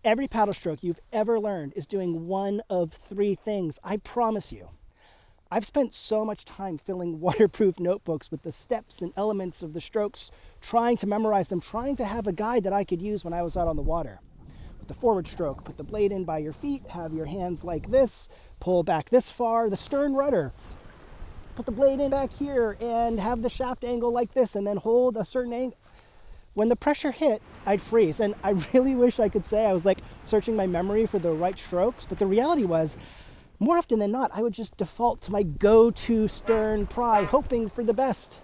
Every paddle stroke you've ever learned is doing one of three things, I promise you. I've spent so much time filling waterproof notebooks with the steps and elements of the strokes, trying to memorize them, trying to have a guide that I could use when I was out on the water. With the forward stroke, put the blade in by your feet, have your hands like this, pull back this far, the stern rudder. Put the blade in back here and have the shaft angle like this and then hold a certain angle. When the pressure hit, I'd freeze. And I really wish I could say I was like searching my memory for the right strokes, but the reality was, more often than not, I would just default to my go-to stern pry, hoping for the best.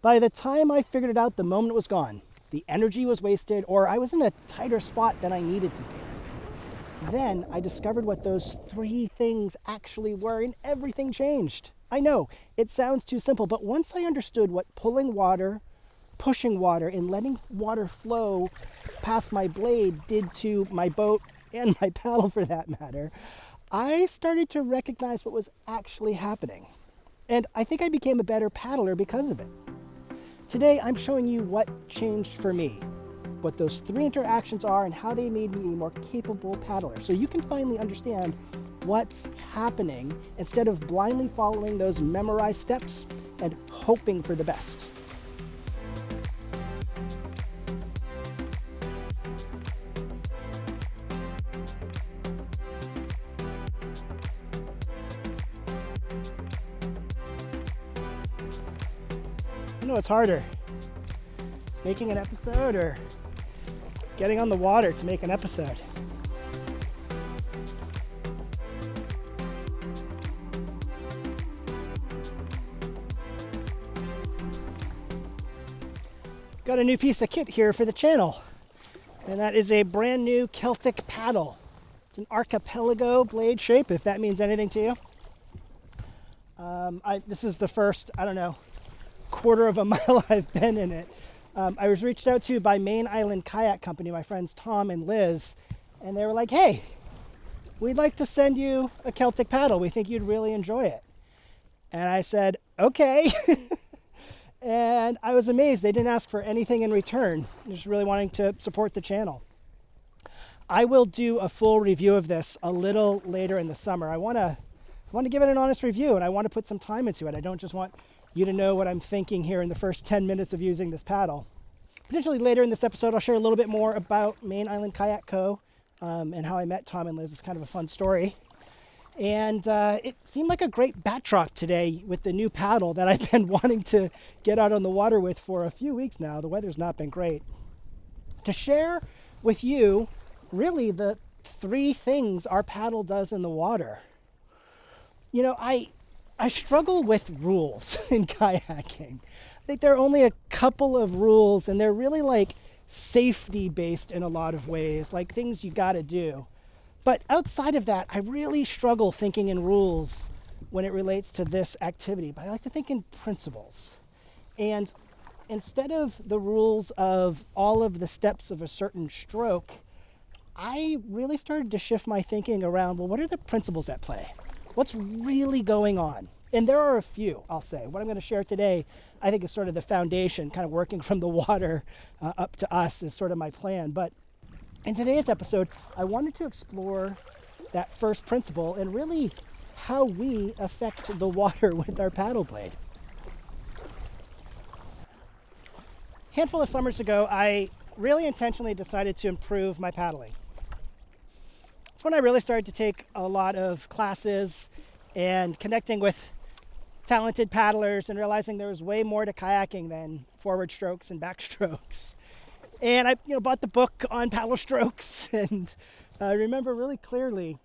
By the time I figured it out, the moment was gone. The energy was wasted, or I was in a tighter spot than I needed to be. Then I discovered what those three things actually were, and everything changed. I know, it sounds too simple, but once I understood what pulling water, pushing water, and letting water flow past my blade did to my boat and my paddle for that matter, I started to recognize what was actually happening. And I think I became a better paddler because of it. Today, I'm showing you what changed for me, what those three interactions are, and how they made me a more capable paddler. So you can finally understand what's happening instead of blindly following those memorized steps and hoping for the best. I know it's harder, making an episode or getting on the water to make an episode. Got a new piece of kit here for the channel, and that is a brand new Celtic Paddle. It's an archipelago blade shape, if that means anything to you. This is the first, quarter of a mile I've been in it. I was reached out to by Maine Kayak Company, my friends Tom and Liz, and they were like, hey, we'd like to send you a Celtic Paddle. We think you'd really enjoy it. And I said, okay. And I was amazed. They didn't ask for anything in return. They're just really wanting to support the channel. I will do a full review of this a little later in the summer. I want to give it an honest review, and I want to put some time into it. I don't just want you to know what I'm thinking here in the first 10 minutes of using this paddle. Potentially later in this episode, I'll share a little bit more about Maine Island Kayak Co. And how I met Tom and Liz. It's kind of a fun story. And it seemed like a great backdrop today with the new paddle that I've been wanting to get out on the water with for a few weeks now. The weather's not been great. To share with you really the three things our paddle does in the water. You know, I struggle with rules in kayaking. I think there are only a couple of rules, and they're really like safety based in a lot of ways, like things you gotta do. But outside of that, I really struggle thinking in rules when it relates to this activity. But I like to think in principles. And instead of the rules of all of the steps of a certain stroke, I really started to shift my thinking around, well, what are the principles at play? What's really going on? And there are a few, I'll say. What I'm going to share today, I think is sort of the foundation, kind of working from the water up to us is sort of my plan. But in today's episode, I wanted to explore that first principle and really how we affect the water with our paddle blade. A handful of summers ago, I really intentionally decided to improve my paddling. That's when I really started to take a lot of classes and connecting with talented paddlers and realizing there was way more to kayaking than forward strokes and backstrokes. And I bought the book on paddle strokes, and I remember really clearly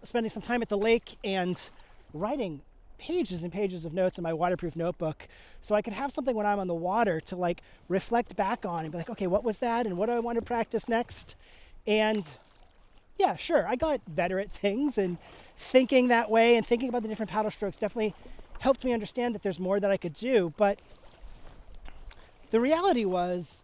spending some time at the lake and writing pages and pages of notes in my waterproof notebook so I could have something when I'm on the water to like reflect back on and be like, okay, what was that and what do I want to practice next? And yeah, sure, I got better at things, and thinking that way and thinking about the different paddle strokes definitely helped me understand that there's more that I could do. But the reality was,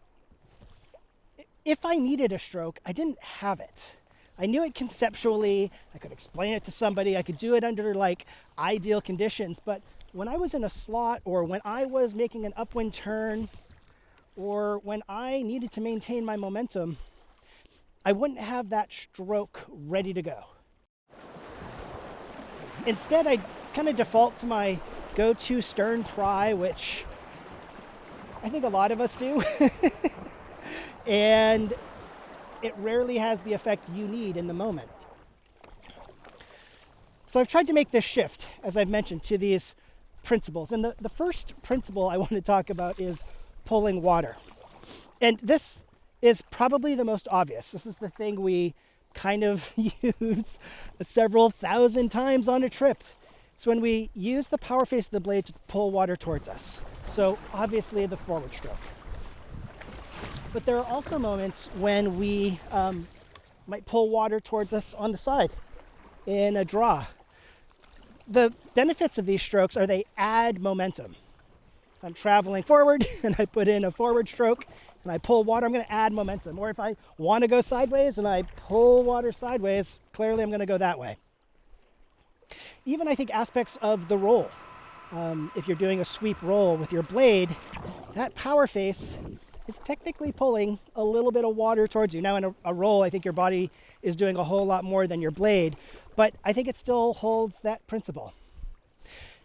if I needed a stroke, I didn't have it. I knew it conceptually. I could explain it to somebody. I could do it under like ideal conditions. But when I was in a slot, or when I was making an upwind turn, or when I needed to maintain my momentum, I wouldn't have that stroke ready to go. Instead, I kind of default to my go-to stern pry, which I think a lot of us do. And it rarely has the effect you need in the moment. So I've tried to make this shift, as I've mentioned, to these principles. And the first principle I want to talk about is pulling water. And this is probably the most obvious. This is the thing we kind of use several thousand times on a trip. It's when we use the power face of the blade to pull water towards us. So obviously the forward stroke. But there are also moments when we might pull water towards us on the side in a draw. The benefits of these strokes are they add momentum. If I'm traveling forward and I put in a forward stroke and I pull water, I'm going to add momentum. Or if I want to go sideways and I pull water sideways, clearly I'm going to go that way. Even I think aspects of the roll. If you're doing a sweep roll with your blade, that power face is technically pulling a little bit of water towards you. Now in a roll, I think your body is doing a whole lot more than your blade, but I think it still holds that principle.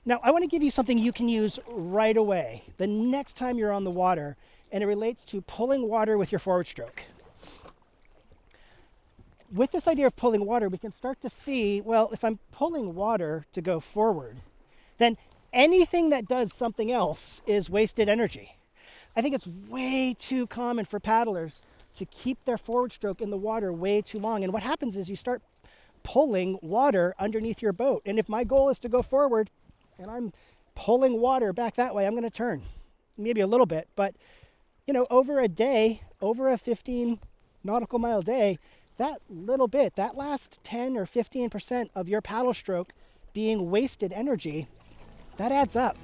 Now, I want to give you something you can use right away, the next time you're on the water, and it relates to pulling water with your forward stroke. With this idea of pulling water, we can start to see, well, if I'm pulling water to go forward, then anything that does something else is wasted energy. I think it's way too common for paddlers to keep their forward stroke in the water way too long. And what happens is you start pulling water underneath your boat. And if my goal is to go forward and I'm pulling water back that way, I'm going to turn maybe a little bit. But, you know, over a day, over a 15 nautical mile day, that little bit, that last 10 or 15% of your paddle stroke being wasted energy, that adds up.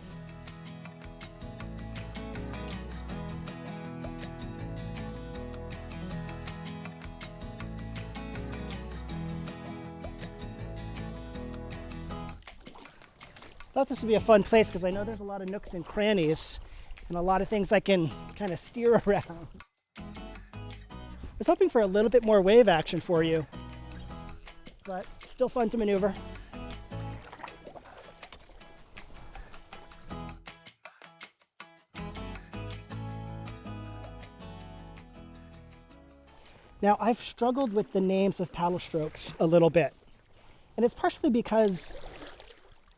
I thought this would be a fun place because I know there's a lot of nooks and crannies and a lot of things I can kind of steer around. I was hoping for a little bit more wave action for you, but still fun to maneuver. Now, I've struggled with the names of paddle strokes a little bit, and it's partially because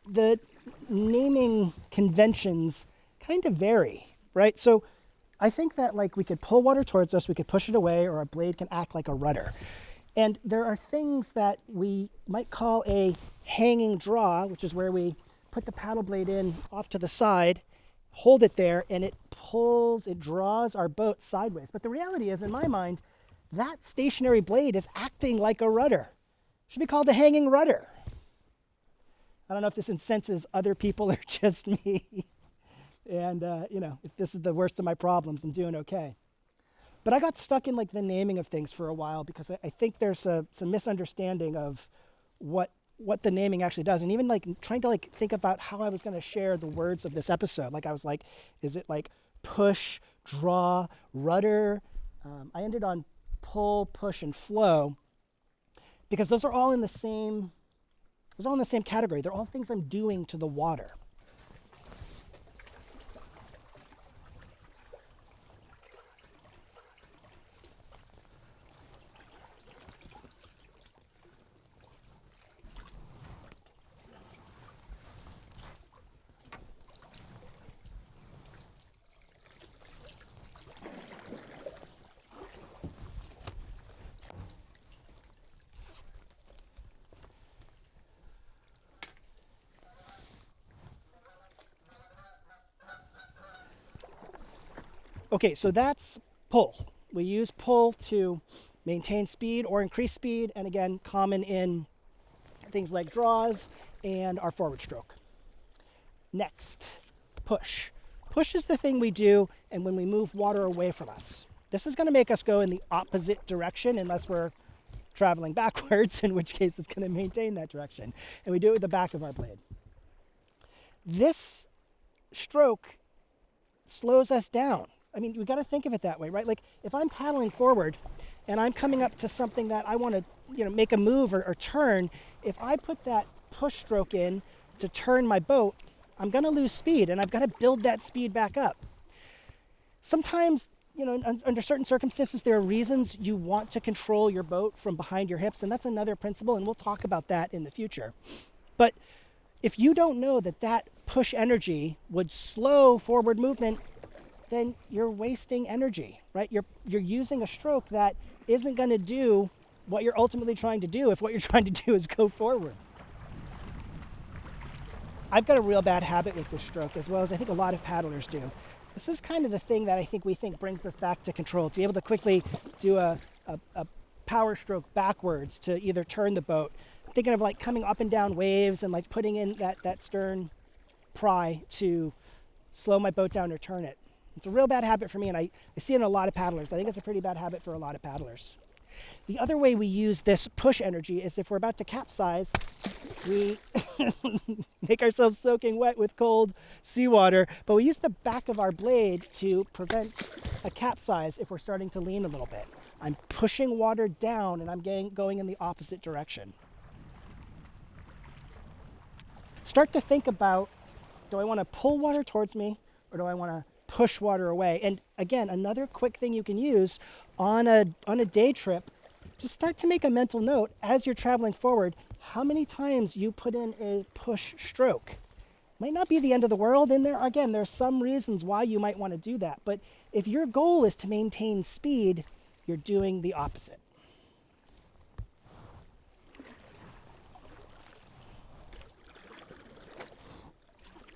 the naming conventions kind of vary, right? So I think that like we could pull water towards us, we could push it away, or a blade can act like a rudder. And there are things that we might call a hanging draw, which is where we put the paddle blade in off to the side, hold it there, and it draws our boat sideways. But the reality is, in my mind, that stationary blade is acting like a rudder. It should be called a hanging rudder. I don't know if this incenses other people or just me. And, if this is the worst of my problems, I'm doing okay. But I got stuck in like the naming of things for a while because I think there's some misunderstanding of what the naming actually does. And even like trying to like think about how I was going to share the words of this episode. Like I was like, is it like push, draw, rudder? I ended on pull, push, and flow because those are all in the same category. They're all things I'm doing to the water. Okay, so that's pull. We use pull to maintain speed or increase speed, and again, common in things like draws and our forward stroke. Next, push. Push is the thing we do and when we move water away from us. This is going to make us go in the opposite direction unless we're traveling backwards, in which case it's going to maintain that direction. And we do it with the back of our blade. This stroke slows us down. I mean, we got to think of it that way, right? Like if I'm paddling forward and I'm coming up to something that I want to, make a move or turn, if I put that push stroke in to turn my boat, I'm going to lose speed, and I've got to build that speed back up. Sometimes, under certain circumstances, there are reasons you want to control your boat from behind your hips, and that's another principle, and we'll talk about that in the future. But if you don't know that push energy would slow forward movement, then you're wasting energy, right? You're using a stroke that isn't going to do what you're ultimately trying to do if what you're trying to do is go forward. I've got a real bad habit with this stroke, as well as I think a lot of paddlers do. This is kind of the thing that we think brings us back to control, to be able to quickly do a power stroke backwards to either turn the boat. I'm thinking of like coming up and down waves and like putting in that stern pry to slow my boat down or turn it. It's a real bad habit for me, and I see it in a lot of paddlers. I think it's a pretty bad habit for a lot of paddlers. The other way we use this push energy is if we're about to capsize, we make ourselves soaking wet with cold seawater, but we use the back of our blade to prevent a capsize if we're starting to lean a little bit. I'm pushing water down, and I'm going in the opposite direction. Start to think about, do I want to pull water towards me, or do I want to push water away? And again, another quick thing you can use on a day trip, just start to make a mental note as you're traveling forward, how many times you put in a push stroke. Might not be the end of the world, and there's some reasons why you might want to do that. But if your goal is to maintain speed, you're doing the opposite.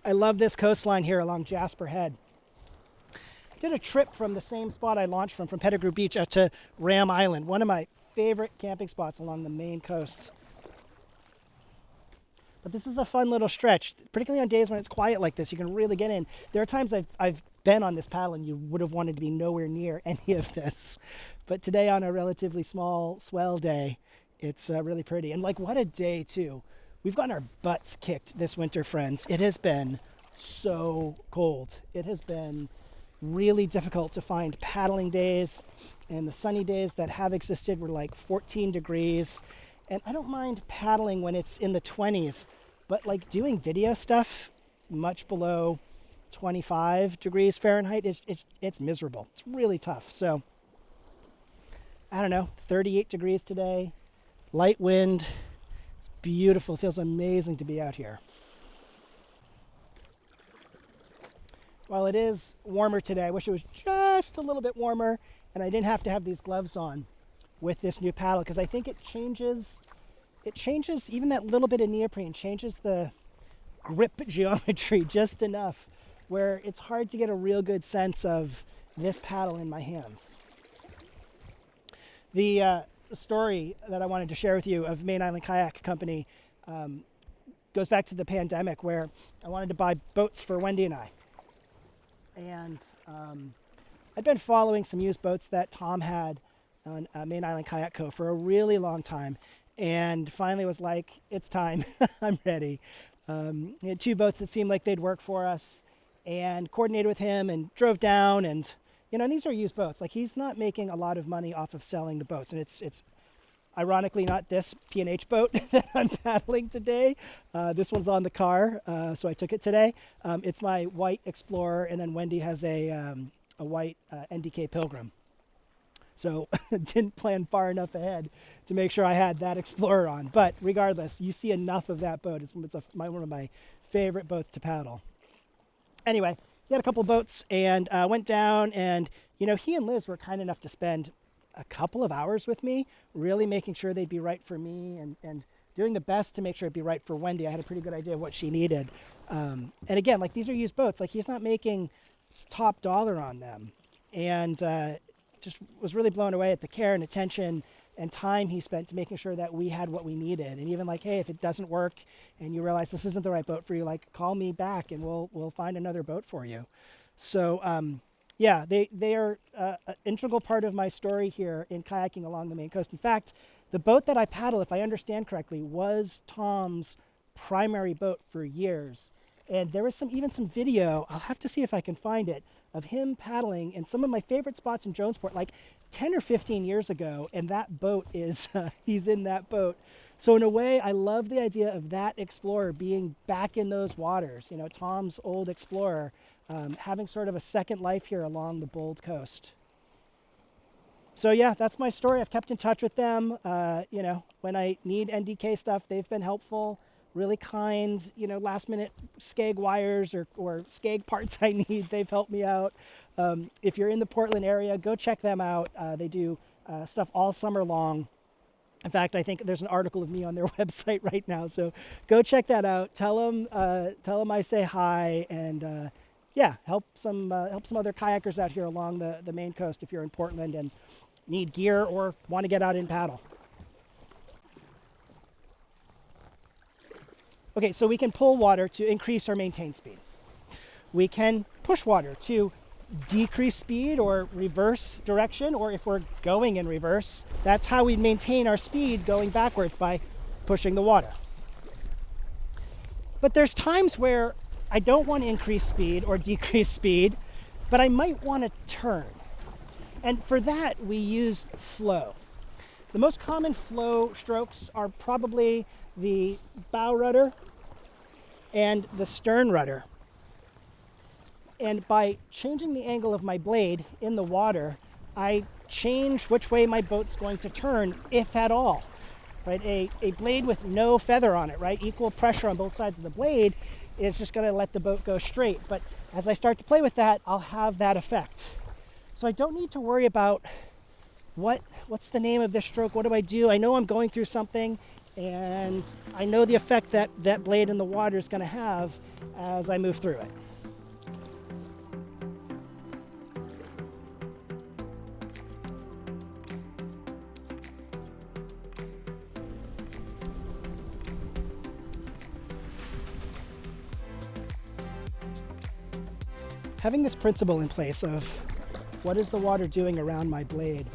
I love this coastline here along Jasper Head. I did a trip from the same spot I launched from Pettigrew Beach out to Ram Island, one of my favorite camping spots along the Maine coast. But this is a fun little stretch, particularly on days when it's quiet like this. You can really get in. There are times I've been on this paddle and you would have wanted to be nowhere near any of this. But today, on a relatively small swell day, it's really pretty. And what a day too. We've gotten our butts kicked this winter, friends. It has been so cold. It has been really difficult to find paddling days, and the sunny days that have existed were like 14 degrees. And I don't mind paddling when it's in the 20s, but doing video stuff much below 25 degrees Fahrenheit, it's miserable. It's really tough. So I don't know, 38 degrees today, light wind. It's beautiful. It feels amazing to be out here. While it is warmer today, I wish it was just a little bit warmer and I didn't have to have these gloves on with this new paddle, because I think it changes even that little bit of neoprene changes the grip geometry just enough where it's hard to get a real good sense of this paddle in my hands. The story that I wanted to share with you of Maine Island Kayak Company goes back to the pandemic, where I wanted to buy boats for Wendy and I. And I'd been following some used boats that Tom had on Maine Island Kayak Co. for a really long time, and finally was like, it's time. I'm ready. He had two boats that seemed like they'd work for us, and coordinated with him and drove down, and these are used boats. He's not making a lot of money off of selling the boats, and it's ironically not this P&H boat that I'm paddling today. This one's on the car, so I took it today. It's my white Explorer, and then Wendy has a white NDK Pilgrim. So didn't plan far enough ahead to make sure I had that Explorer on. But regardless, you see enough of that boat. It's one of my favorite boats to paddle. Anyway, he had a couple boats, and went down, and he and Liz were kind enough to spend a couple of hours with me, really making sure they'd be right for me, and doing the best to make sure it'd be right for Wendy. I had a pretty good idea of what she needed. And again, these are used boats. He's not making top dollar on them. And just was really blown away at the care and attention and time he spent to making sure that we had what we needed. And even hey, if it doesn't work and you realize this isn't the right boat for you, call me back and we'll find another boat for you. So yeah, they are an integral part of my story here in kayaking along the Maine coast. In fact, the boat that I paddle, if I understand correctly, was Tom's primary boat for years. And there was even some video, I'll have to see if I can find it, of him paddling in some of my favorite spots in Jonesport, like 10 or 15 years ago, and that boat is, he's in that boat. So in a way, I love the idea of that Explorer being back in those waters, you know, Tom's old Explorer, having sort of a second life here along the Bold Coast. So yeah, that's my story. I've kept in touch with them. You know, when I need NDK stuff, they've been helpful, really kind, you know, last minute skeg wires or skeg parts I need, they've helped me out. If you're in the Portland area, go check them out. They do stuff all summer long. In fact, I think there's an article of me on their website right now. So go check that out. Tell them I say hi, and yeah, help some other kayakers out here along the Maine coast if you're in Portland and need gear or want to get out and paddle. Okay, so we can pull water to increase or maintain speed. We can push water to decrease speed or reverse direction, or if we're going in reverse, that's how we maintain our speed going backwards, by pushing the water. But there's times where I don't want to increase speed or decrease speed, but I might want to turn. And for that, we use flow. The most common flow strokes are probably the bow rudder and the stern rudder. And by changing the angle of my blade in the water, I change which way my boat's going to turn, if at all. Right? A blade with no feather on it, right? Equal pressure on both sides of the blade is just going to let the boat go straight. But as I start to play with that, I'll have that effect. So I don't need to worry about what's the name of this stroke, what do I do? I know I'm going through something, and I know the effect that blade in the water is going to have as I move through it. Having this principle in place of what is the water doing around my blade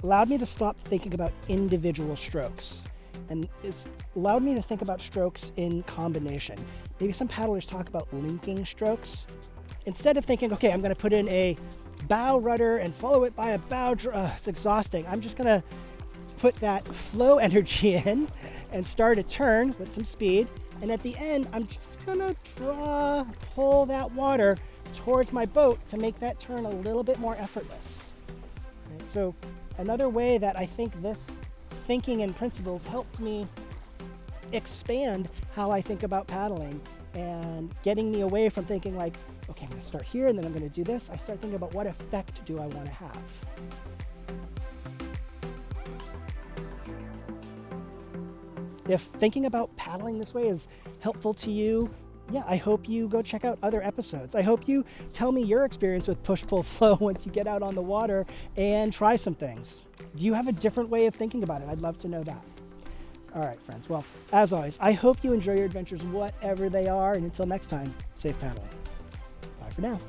allowed me to stop thinking about individual strokes. And it's allowed me to think about strokes in combination. Maybe some paddlers talk about linking strokes. Instead of thinking, okay, I'm going to put in a bow rudder and follow it by a bow, it's exhausting. I'm just going to put that flow energy in and start a turn with some speed. And at the end, I'm just going to pull that water towards my boat to make that turn a little bit more effortless. Right? So another way that I think this thinking and principles helped me expand how I think about paddling and getting me away from thinking like, okay, I'm going to start here and then I'm going to do this. I start thinking about what effect do I want to have. If thinking about paddling this way is helpful to you, yeah, I hope you go check out other episodes. I hope you tell me your experience with push-pull-flow once you get out on the water and try some things. Do you have a different way of thinking about it? I'd love to know that. All right, friends. Well, as always, I hope you enjoy your adventures, whatever they are. And until next time, safe paddling. Bye for now.